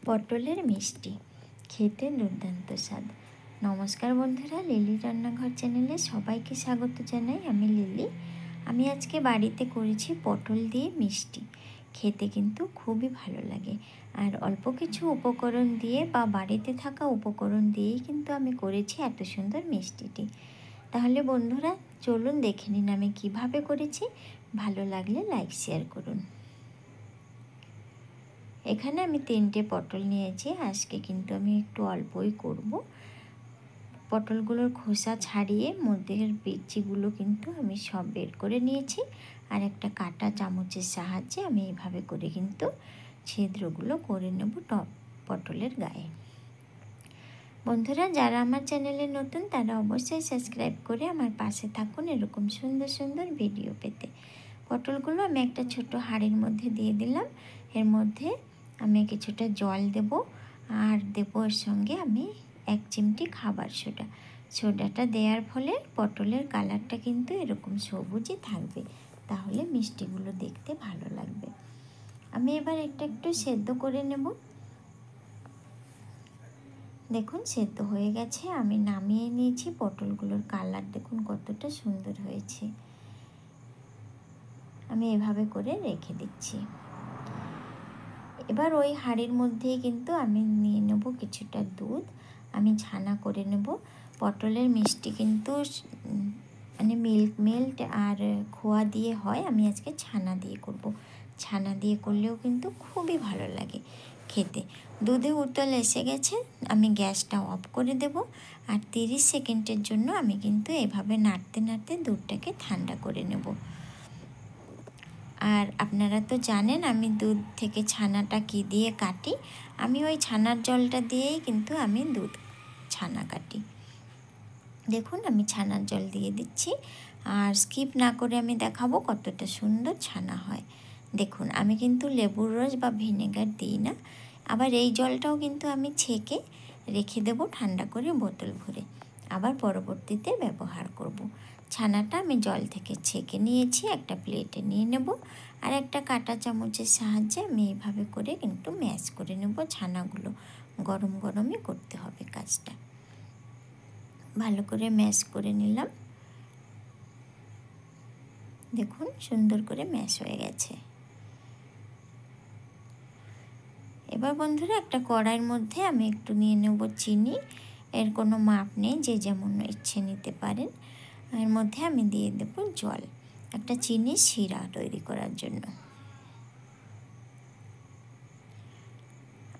পটলের মিষ্টি খেতে দুর্দান্ত স্বাদ। নমস্কার বন্ধুরা, লিলি রান্নাঘর চ্যানেলে সবাইকে স্বাগত জানাই। আমি লিলি। আমি আজকে বাড়িতে করেছি পটল দিয়ে মিষ্টি। খেতে কিন্তু খুবই ভালো লাগে, আর অল্প কিছু উপকরণ দিয়ে বা বাড়িতে থাকা উপকরণ দিয়েই কিন্তু আমি করেছি এত সুন্দর মিষ্টিটি। তাহলে বন্ধুরা চলুন দেখে নিন আমি কিভাবে করেছি। ভালো লাগলে লাইক শেয়ার করুন। এখানে আমি 3টে পটল নিয়েছি। আজকে কিন্তু আমি একটু অল্পই করব। পটলগুলোর খোসা ছাড়িয়ে মধ্যের বিচিগুলো কিন্তু আমি সব বের করে নিয়েছি, আর একটা কাঁটা চামচের সাহায্যে আমি এইভাবে করে কিন্তু ছিদ্রগুলো করে নেব পটলের গায়ে। বন্ধুরা যারা আমার চ্যানেলে নতুন তারা অবশ্যই সাবস্ক্রাইব করে আমার পাশে থাকুন এরকম সুন্দর সুন্দর ভিডিও পেতে। পটলগুলো আমি একটা ছোট হাঁড়ির মধ্যে দিয়ে দিলাম। এর মধ্যে আমি কিছুটা জল দেব, আর দেব এর সঙ্গে আমি 1 চিমটি খাবার সোডাটা দেওয়ার ফলে পটলের কালারটা কিন্তু এরকম সবুজই থাকবে, তাহলে মিষ্টিগুলো দেখতে ভালো লাগবে। আমি এবার একটা একটু সেদ্ধ করে নেব। দেখুন সেদ্ধ হয়ে গেছে, আমি নামিয়ে নিয়েছি। পটলগুলোর কালার দেখুন কতটা সুন্দর হয়েছে। আমি এভাবে করে রেখে দিচ্ছি। এবার ওই হাঁড়ির মধ্যেই কিন্তু আমি নিয়ে নেব কিছুটা দুধ। আমি ছানা করে নেব। পটলের মিষ্টি কিন্তু মানে মিল্ক মেল্ট আর খোয়া দিয়ে হয়, আমি আজকে ছানা দিয়ে করব। ছানা দিয়ে করলেও কিন্তু খুবই ভালো লাগে খেতে। দুধে উতল এসে গেছে, আমি গ্যাসটা অফ করে দেব। আর 30 সেকেন্ডের জন্য আমি কিন্তু এভাবে নাড়তে নাড়তে দুধটাকে ঠান্ডা করে নেব। আর আপনারা তো জানেন আমি দুধ থেকে ছানাটা কী দিয়ে কাটি। আমি ওই ছানার জলটা দিয়েই কিন্তু আমি দুধ ছানা কাটি। দেখুন আমি ছানার জল দিয়ে দিচ্ছি, আর স্কিপ না করে আমি দেখাবো কতটা সুন্দর ছানা হয়। দেখুন আমি কিন্তু লেবুর রস বা ভিনেগার দিই না। আবার এই জলটাও কিন্তু আমি ছেঁকে রেখে দেব ঠান্ডা করে বোতল ভরে, আবার পরবর্তীতে ব্যবহার করব। ছানাটা আমি জল থেকে ছেঁকে নিয়েছি, একটা প্লেটে নিয়ে নেব। আর একটা কাঁটা চামচের সাহায্যে আমি এইভাবে করে কিন্তু ম্যাশ করে নেব ছানাগুলো। গরম গরমই করতে হবে কাজটা। ভালো করে ম্যাশ করে নিলাম। দেখুন সুন্দর করে ম্যাশ হয়ে গেছে। এবার বন্ধুরা একটা কড়াইয়ের মধ্যে আমি একটু নিয়ে নেব চিনি। এর কোনো মাপ নেই, যে যেমন ইচ্ছে নিতে পারেন। এর মধ্যে আমি দিয়ে দেব জল, একটা চিনির শিরা তৈরি করার জন্য।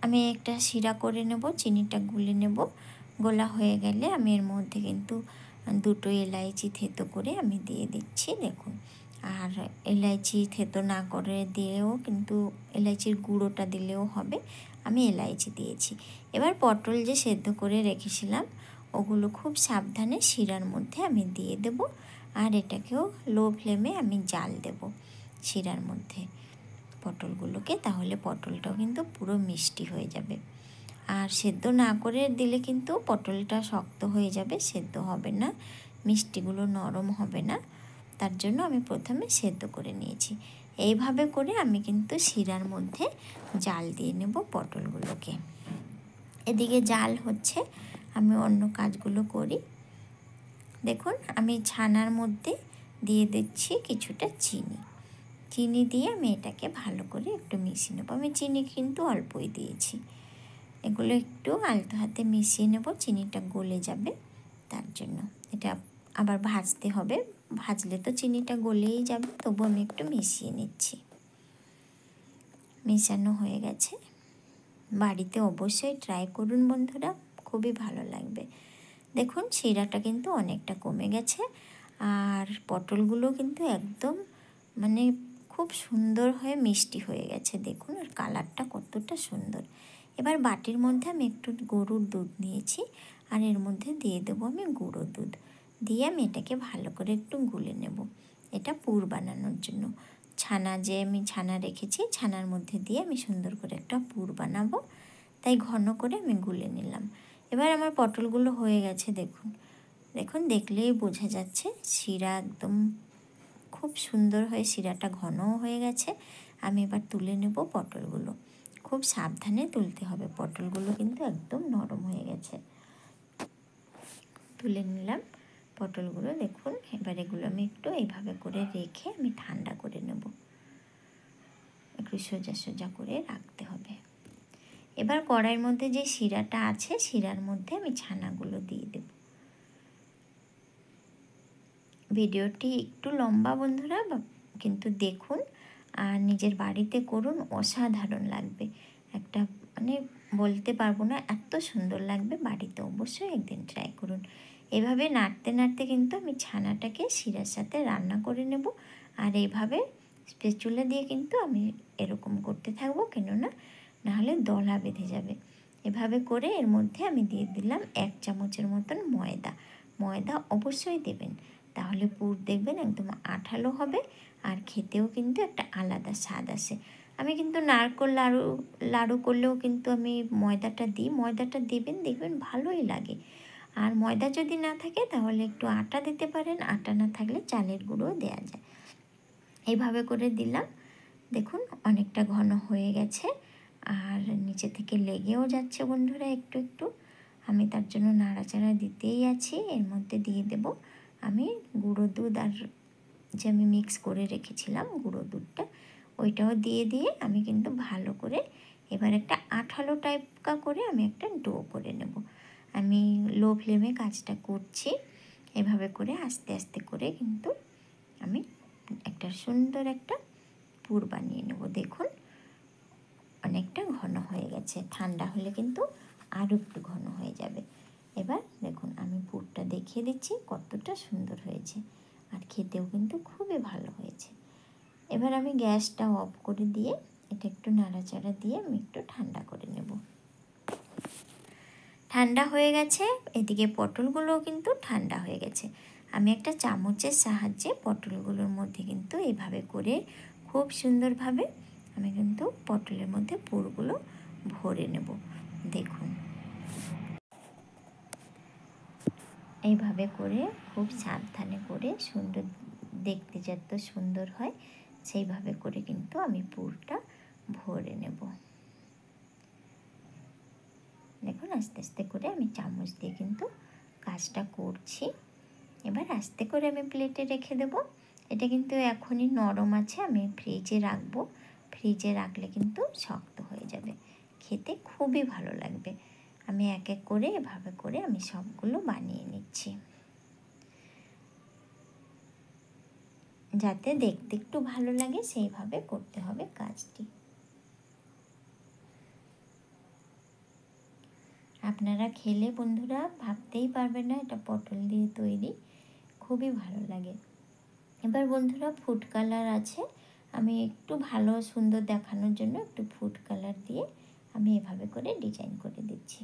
আমি একটা শিরা করে নেব, চিনিটা গুলে নেব। গোলা হয়ে গেলে আমি এর মধ্যে কিন্তু 2টো এলাইচি থেতো করে আমি দিয়ে দিচ্ছি। দেখুন, আর এলাইচি থেতো না করে দিয়েও কিন্তু এলাইচির গুঁড়োটা দিলেও হবে। আমি এলাইচি দিয়েছি। এবার পটল যে সেদ্ধ করে রেখেছিলাম ওগুলো খুব সাবধানে শিরার মধ্যে আমি দিয়ে দেব, আর এটাকেও লো ফ্লেমে আমি জাল দেব শিরার মধ্যে পটলগুলোকে, তাহলে পটলটাও কিন্তু পুরো মিষ্টি হয়ে যাবে। আর সেদ্ধ না করে দিলে কিন্তু পটলটা শক্ত হয়ে যাবে, সেদ্ধ হবে না, মিষ্টিগুলো নরম হবে না। তার জন্য আমি প্রথমে সেদ্ধ করে নিয়েছি। এইভাবে করে আমি কিন্তু শিরার মধ্যে জাল দিয়ে নেব পটলগুলোকে। এদিকে জাল হচ্ছে, আমি অন্য কাজগুলো করি। দেখুন আমি ছানার মধ্যে দিয়ে দিচ্ছি কিছুটা চিনি দিয়ে আমি এটাকে ভালো করে একটু মিশিয়ে নেব। আমি চিনি কিন্তু অল্পই দিয়েছি। এগুলো একটু আলতো হাতে মিশিয়ে নেব, চিনিটা গলে যাবে তার জন্য। এটা আবার ভাজতে হবে, ভাজলে তো চিনিটা গলেই যাবে, তবু আমি একটু মিশিয়ে নিচ্ছি। মেশানো হয়ে গেছে। বাড়িতে অবশ্যই ট্রাই করুন বন্ধুরা, খুবই ভালো লাগবে। দেখুন শিরাটা কিন্তু অনেকটা কমে গেছে, আর পটলগুলো কিন্তু একদম মানে খুব সুন্দর হয়ে মিষ্টি হয়ে গেছে। দেখুন আর কালারটা কতটা সুন্দর। এবার বাটির মধ্যে আমি একটু গরুর দুধ নিয়েছি, আর এর মধ্যে দিয়ে দেবো আমি গুঁড়ো দুধ দিয়ে আমি এটাকে ভালো করে একটু গুলে নেব। এটা পুর বানানোর জন্য আমি ছানা রেখেছি, ছানার মধ্যে দিয়ে আমি সুন্দর করে একটা পুর বানাবো, তাই ঘন করে আমি গুলে নিলাম। এবার আমার পটলগুলো হয়ে গেছে। দেখুন দেখলেই বোঝা যাচ্ছে শিরা একদম খুব সুন্দর হয়ে শিরাটা ঘনও হয়ে গেছে। আমি এবার তুলে নেব পটলগুলো। খুব সাবধানে তুলতে হবে। পটলগুলো কিন্তু একদম নরম হয়ে গেছে। তুলে নিলাম পটলগুলো। দেখুন এবার এগুলো আমি একটু এইভাবে করে রেখে আমি ঠান্ডা করে নেব। একটু সোজা সোজা করে রাখতে হবে। এবার কড়াইয়ের মধ্যে যে শিরাটা আছে, শিরার মধ্যে আমি ছানাগুলো দিয়ে দেব। ভিডিওটি একটু লম্বা বন্ধুরা, কিন্তু দেখুন আর নিজের বাড়িতে করুন, অসাধারণ লাগবে। একটা মানে বলতে পারবো না, এত সুন্দর লাগবে। বাড়িতে অবশ্যই একদিন ট্রাই করুন। এভাবে নাড়তে নাড়তে কিন্তু আমি ছানাটাকে শিরার সাথে রান্না করে নেব। আর এইভাবে স্প্যাচুলা দিয়ে কিন্তু আমি এরকম করতে থাকবো, কেননা নাহলে দলা বেঁধে যাবে। এভাবে করে এর মধ্যে আমি দিয়ে দিলাম 1 চামচের মতন ময়দা। ময়দা অবশ্যই দেবেন, তাহলে পুর দেখবেন একদম আঠালো হবে আর খেতেও কিন্তু একটা আলাদা স্বাদ আসে। আমি কিন্তু নারকেল লাড়ু করলেও কিন্তু আমি ময়দাটা দিই। ময়দাটা দেবেন, দেখবেন ভালোই লাগে। আর ময়দা যদি না থাকে তাহলে একটু আটা দিতে পারেন, আটা না থাকলে চালের গুঁড়ো দেওয়া যায়। এইভাবে করে দিলাম। দেখুন অনেকটা ঘন হয়ে গেছে আর নিচে থেকে লেগেও যাচ্ছে বন্ধুরা একটু একটু। আমি তার জন্য নাড়াচাড়া দিতেই আছি। এর মধ্যে দিয়ে দেব আমি গুঁড়ো দুধ, আর যে আমি মিক্স করে রেখেছিলাম গুঁড়ো দুধটা, ওইটাও দিয়ে আমি কিন্তু ভালো করে এবার একটা আঠালো টাইপকা করে আমি একটা ডো করে নেব। আমি লো ফ্লেমে কাজটা করছি। এভাবে করে আস্তে আস্তে করে কিন্তু আমি একটা সুন্দর একটা পুর বানিয়ে নেব। দেখুন অনেকটা ঘন হয়ে গেছে। ঠান্ডা হলে কিন্তু আরও একটু ঘন হয়ে যাবে। এবার দেখুন আমি পুরটা দেখিয়ে দিচ্ছি কতটা সুন্দর হয়েছে, আর খেতেও কিন্তু খুবই ভালো হয়েছে। এবার আমি গ্যাসটা অফ করে দিয়ে এটা একটু নাড়াচাড়া দিয়ে আমি একটু ঠান্ডা করে নেব। ঠান্ডা হয়ে গেছে, এদিকে পটলগুলোও কিন্তু ঠান্ডা হয়ে গেছে। আমি একটা চামচের সাহায্যে পটলগুলোর মধ্যে কিন্তু এইভাবে করে খুব সুন্দরভাবে আমি কিন্তু পটলের মধ্যে পুরগুলো ভরে নেব। দেখুন এইভাবে করে খুব সাবধানে করে সুন্দর, দেখতে যত সুন্দর হয় সেইভাবে করে কিন্তু আমি পুরটা ভরে নেব। দেখুন আস্তে আস্তে করে আমি চামচ দিয়ে কিন্তু কাজটা করছি। এবার আস্তে করে আমি প্লেটে রেখে দেব। এটা কিন্তু এখনই নরম আছে, আমি ফ্রিজে রাখবো। ফ্রিজে রাখলে কিন্তু শক্ত হয়ে যাবে, খেতে খুবই ভালো লাগবে। আমি এক এক করে এভাবে করে আমি সবগুলো বানিয়ে নিচ্ছি, যাতে দেখতে একটু ভালো লাগে সেইভাবে করতে হবে কাজটি। আপনারা খেলে বন্ধুরা ভাবতেই পারবেন না এটা পটল দিয়ে তৈরি, খুবই ভালো লাগে। এবার বন্ধুরা ফুড কালার আছে, আমি একটু ভালো সুন্দর দেখানোর জন্য একটু ফুড কালার দিয়ে আমি এভাবে করে ডিজাইন করে দিচ্ছি।